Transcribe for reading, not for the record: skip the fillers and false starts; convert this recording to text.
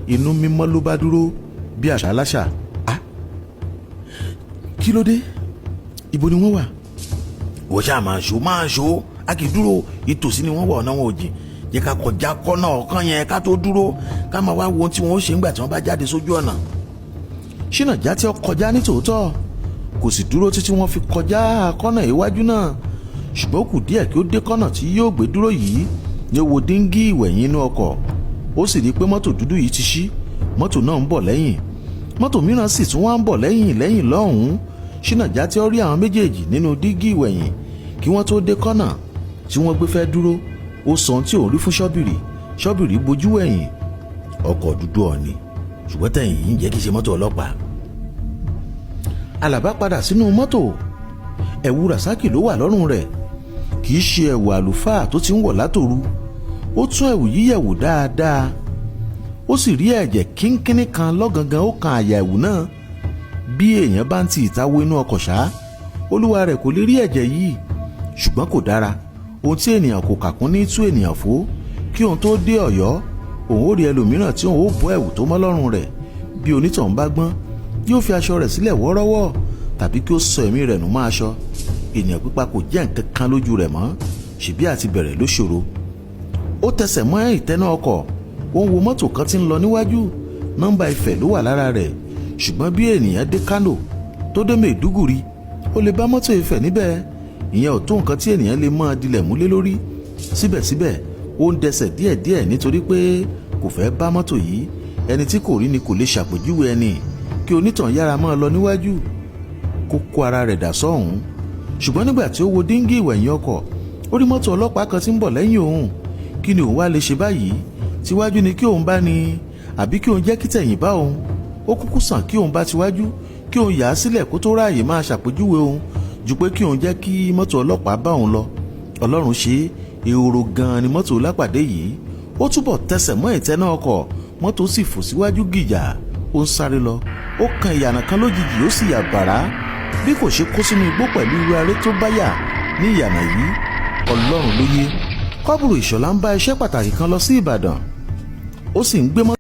inú mímọ́ ló bá dúró bí àṣà láṣà. Kí ló dé? Ibo ni wọ́n wà? wọ́n ṣáà máa ṣó a kì í dúró, ìtòsí ni wọ́n wà, ọ̀nà wọn ò jìn. Jẹ́ ká kọjá kọ́nà ọ̀kan yẹn ká tó dúró, ká máa wá wo ohun tí wọ́n ó ṣe ńgbà tí wọ́n bá jáde sójú ọ̀nà. Ṣínà Jàtí ó kọjá ní tòótọ́, kò sì dúró títí wọ́n fi kọjá kọ́nà iwájú náà. Ṣùgbọ́n kù díẹ̀ kí ó dé kọ́nà tí yóò gbé dúró yìí ni ó wo díngí ìwẹ̀yìn inú ọkọ̀. Ó sì rí i pé mọ́tò dúdú yìí ti ṣí, mọ́tò náà ń bọ̀ lẹ́yìn, mọ́tò mìíràn sì tún wá ń bọ̀ lẹ́yìn lọ́hùn-ún. Ṣínà Jàtí ó rí àwọn méjèèjì nínú díngí ìwẹ̀yìn kí wọ́n tó dé kọ́nà tí wọ́n gbé fẹ́ dúró. Ó sọ ohun tí òun rí fún Ṣọ́bìrì bojú ẹ̀yìn. Ọkọ̀ dúdú ọ̀ni, ṣùgbọ́n tẹ̀yìn yìí ń jẹ́ kí ṣe mọ́tò ọlọ́pàá. Àlàbá padà sínú mọ́tò. Ẹ̀wù Ràsákì ló wà lọ́rùn rẹ̀, kì í ṣe ẹ̀wù àlùfáà tó ti ń wọ̀ látòru. Ó tún ẹ̀wù yíyẹ̀wò dáadáa, ó sì rí ẹ̀jẹ̀ kínkínní kan lọ́gangan ó kan àyà ẹ̀wù náà. Bí èèyàn bá ń ti ìta wo inú ọkọ̀ ṣá, olúwa rẹ̀ kò lè rí ẹ̀jẹ̀ yìí. Ṣùgbọ́n kò dára, ohun tí ènìyàn kò kà kún ní tú ènìyàn fó. Kí òun tó dé Ọ̀yọ́, òun ó rí ẹlòmíràn tí òun ó bọ́ ẹ̀wù tó mọ́ lọ́rùn rẹ̀. Bí onítọ̀hún bá gbọ́n, yóò fi aṣọ rẹ̀ sílẹ̀ wọ́ọ́rọ́wọ́, tàbí kí ó sọ ẹ̀mí rẹ̀ nù mọ́ aṣọ. Ènìyàn pípa kò jẹ́ nǹkan kan lójú rẹ̀ mọ́, ṣèbí àti bẹ̀rẹ̀ ló ṣòro. Ó tẹsẹ̀ mọ́ ìtẹ́ná ọkọ̀, ó ń wo mọ́tò kan tí ń lọ níwájú. Nọ́mbà Ifẹ̀ ló wà lára rẹ̀. Ṣùgbọ́n bí ènìyàn dé Kánò tó dé Maiduguri, ó lè bá mọ́tò Ifẹ̀ níbẹ̀. Ìyẹn ò tó nǹkan tí ènìyàn lè máa dilẹ̀ múlé lórí. Síbẹ̀síbẹ̀ ó ń dẹsẹ̀ díẹ̀díẹ̀ nítorí pé kò fẹ́ bá mọ́tò yìí. Ẹni tí kò rí ni kò lè ṣàpèjúwe ẹni. Kí onítàn yára máa lọ níwájú kó kó ara rẹ̀ dà sọ́hùn. Ṣùgbọ́n nígbà tí ó wo díngí ìwẹ̀yìn ọkọ̀, ó rí mọ́tò ọlọ́pàá kan tí ń bọ̀ lẹ́yìn òun. Kí ni òun wá lè ṣe báyìí? Tíwájú ni kí òun bá ní, àbí kí òun jẹ́ kí tẹ̀yìn bá òun? Ó kúkú sàn kí òun bá tiwájú, kí òun yà á sílẹ̀ kó tó ráàyè máa ṣàpèjúwe òun, ju pé kí òun jẹ́ kí mọ́tò ọlọ́pàá bá òun lọ. Ọlọ́run ṣe é, ehoro gan-an ni mọ́tò lápàdé yìí. Ó túbọ̀ tẹsẹ̀ mọ́ ìtẹ́ná ọkọ̀, mọ́tò sì fò síwájú gìjà. Ó ń sáré lọ, ó kan ìyànà kan lójijì, ó sì yà bàrá. Bí kò ṣe kó sínú igbó pẹ̀lú irú aré tó bá yà ní ìyànà yìí, Ọlọ́run ló yé. Kọ́bùrù Ìṣọ̀lá ń bá iṣẹ́ pàtàkì kan lọ sí Ìbàdàn. Ó sì ń gbé